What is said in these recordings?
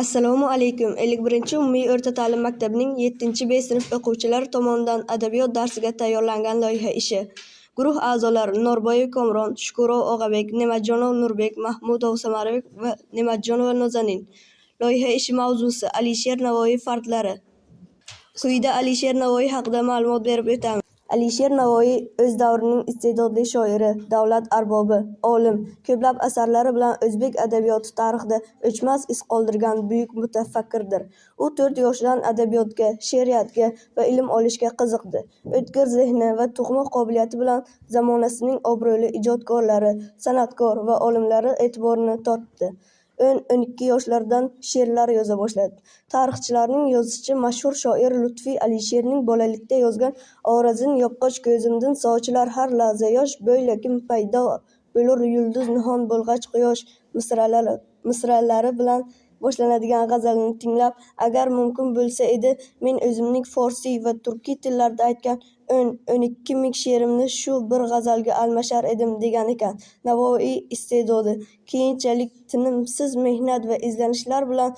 Assalomu alaykum. 51 umumiy o'rta ta'lim maktabining 7B sinf o'quvchilari tomonidan adabiyot darsiga tayyorlangan loyiha ishi. Guruh a'zolari Norboyev Komron, Shukurov Og'abek, Ne'matjonov Nurbek, Mahmudov Samarbek va Ne'matjonova Nozanin. Loyiha ishi mavzusi: Alisher Navoiy fardlari. Quyida Alisher Navoiy haqida ma'lumot berib o'tamiz. Alisher Navoiy o'z davrining iste'dodli shoiri, davlat arbobi, olim, ko'plab asarlari bilan o'zbek adabiyoti tarixida o'chmas iz qoldirgan buyuk mutafakkirdir. U 4 yoshidan adabiyotga, she'riyatga va ilm olishga qiziqdi. O'tkir zehni va tug'ma qobiliyati bilan zamonasining obro'li ijodkorlari, san'atkor va olimlari e'tiborini tortdi. 10-12 yoshlardan she'rlar yoza boshladi. Tarixchilarning yozishicha, mashhur shoir Lutfiy Alisherning bolalikda yozgan "Orazin yopqoch ko'zimdin sochilar har lahza yosh, bo'ylakim paydo bo'lur yulduz nihon bo'lg'ach quyosh" misralari bilan boshlanadigan g'azalni tinglab, "Agar mumkin bo'lsa edi, men o'zimning forsiy va turkiy tillarda aytgan 10-12 ming she'rimni shu bir g'azalga almashar edim" degan ekan. Navoiy iste'dodi keyinchalik tinimsiz mehnat va izlanishlar bilan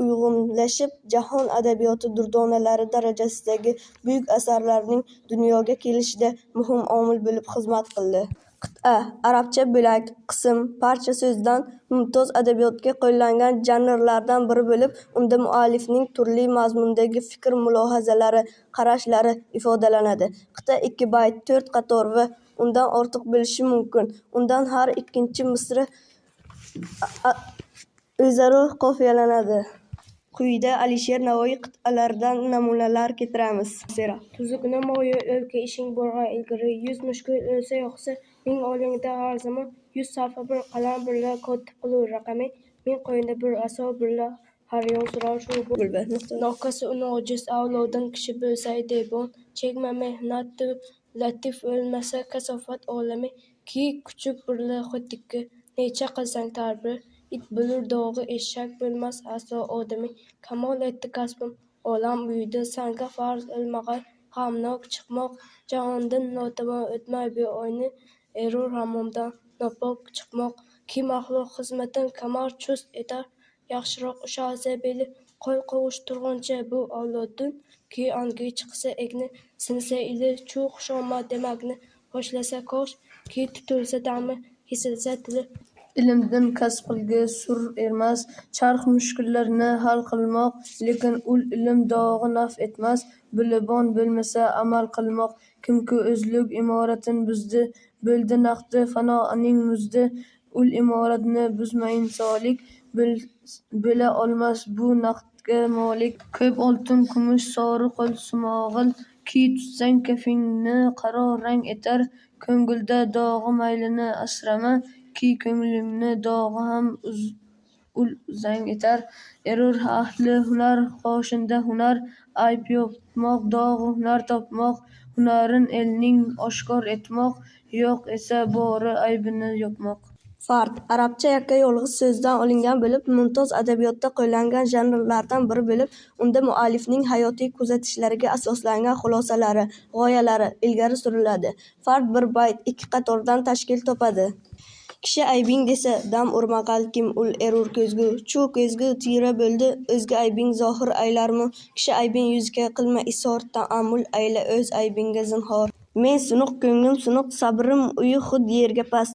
uyg'unlashib, jahon adabiyoti durdonalari darajasidagi buyuk asarlarning dunyoga kelishida muhim omil bo'lib xizmat qildi. Qit'a arabcha bo'lak, qism, parcha so'zdan mumtoz adabiyotga qo'llangan janrlardan biri bo'lib, unda muallifning turli mazmundagi fikr-mulohazalari, qarashlari ifodalanadi. Qit'a 2 bayt, 4 qator va undan ortiq bo'lishi mumkin. Undan har ikkinchi misra o'zaro qofiyalanadi. Quyida Alisher Navoiy qit'alaridan namunalar keltiramiz. Tuzuqni moyi o'lka ishing bo'lg'ay ilgari, 100 mushkul o'lsa yoqsa, ming oldingda har zamon, 100 safa bir qalam birla kotib qilur raqami, ming qo'yinda bir aso birla har yon surar shu noqasi uni ojiz avlodin kishi bo'lsa devon, chekma mehnattu latif o'lmasa kasofat olami, ki kuchuk birla xotikka necha qilsang tarbir, it bo'lur dog'i eshak bo'lmas aso odami, kamol etdi kasbim olam uyida sanga farz ilmag'ay g'amnok chiqmoq jahondan notavon o'tmay beoyni erur hammomdan nopok chiqmoq, ki maxluq xizmatin kamar chust etar, yaxshiroq ushalsa beli qo'l qovushtirguncha bu avloddan, ki angi chiqsa egni sinsa ili chu xushomad demakni boshlasa kosh, ki tutilsa dami kesilsa tili. Ilmdan kasb qilga sur ermas, charx mushkullarni hal qilmoq, lekin ul ilm dog'i naf etmas, bilibon bo'lmasa amal qilmoq. Kimki o'zlug imoratin buzdi, bo'ldi naqdi fanoning muzdi, ul imoratni buzmayin solik, bo'la olmas bu naqdga molik. Ko'p oltin kumush sori qo'l sumog'il, ki tutsang kafingni qaro rang etar, ko'ngilda dog'i maylini asrama, ki ko'nglingni dog'i ham ul zang etar. Erur ahli hunar qoshinda hunar, ayb yopmoq dog'i hunar topmoq, hunarin elning oshkor etmoq, yo'q esa bori aybini yopmoq. Fard arabcha yakka yolg'iz so'zdan olingan bo'lib, mumtoz adabiyotda qo'llangan janrlardan biri bo'lib, unda muallifning hayotiy kuzatishlariga asoslangan xulosalari, g'oyalari ilgari suriladi. Fard bir bayt, 2 qatordan tashkil topadi. Kishi aybing desa, dam urmaqal kim ul erur ko'zgu, chu ko'zgu tira bo'ldi, o'zga aybing zohir aylarmi, kishi aybing yuzga qilma isor, ta'ammul ayla o'z aybingga zinhor. Men sunuq, ko'nglim sunuq, sabrim uyi xud yerga past.